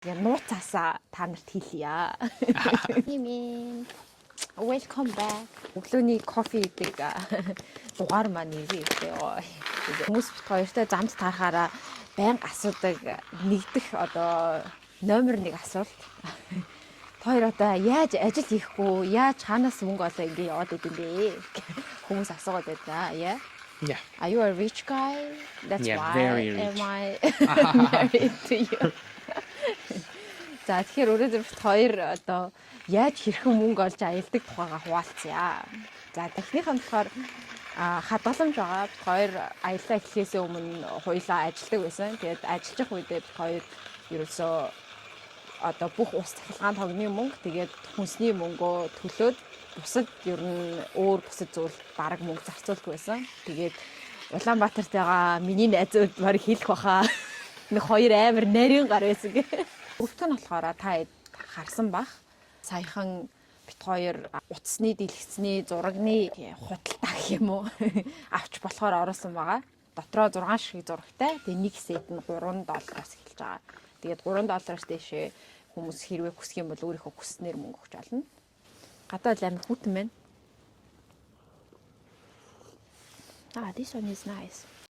Тэгээ нууцаасаа та нарт хэлье. Нэмэн. Welcome back. Өглөөний кофе идэг дугаар маань ирээ. Хүмүүс бит хоёртой замд таарахаараа байнга асуудаг нэгдэх одоо номер 1 асуулт. Хоёр одоо яаж ажил хийхгүй, яаж хаанаас мөнгө олоо ингэ яваад идэв бэ? Хүмүүс асуугаад байдаг. Yeah. Yeah. Are you a rich guy? That's Yeah, why very rich. am I married to you? За тэгэхээр өөрөө бит хоёр одоо яаж хэрхэн мөнгө олж аялдаг тухайга хуваалцъя. За техникийн болохоор хадгаламж байгаа. Бид хоёр аяллаа эхлэхээс өмнө хоёулаа ажилладаг байсан. Тэгээд ажиллаж үедээ бид хоёр ерөөсөө одоо бүх ус цахилгаан тогны мөнгө тэгээд хүнсний мөнгөө төлөөд бусад ер нь өөр бусад зүйл бараг мөнгө зарцуулдаг байсан. Тэгээд Улаанбаатартайгаа миний найзууд баг хэлэх баха. Нэг хоёр амар нарийн гар байсан гэх. Өвтгөн нь болохоор та харсан бах. Саяхан бит хоёр утасны дэлгэцний зурагны худалдаа гэх юм уу авч болохоор оруулсан байгаа. Дотроо 6 ширхэг зурагтай. Тэгээ нэг сет нь $3-аас эхэлж байгаа. Тэгээд $3-аас дэшээ хүмүүс хэрвээ хүсэх юм бол өөрийнхөө хүснээр мөнгө өгч олно. Гадаа л амар хүйтэн байна. This one is nice.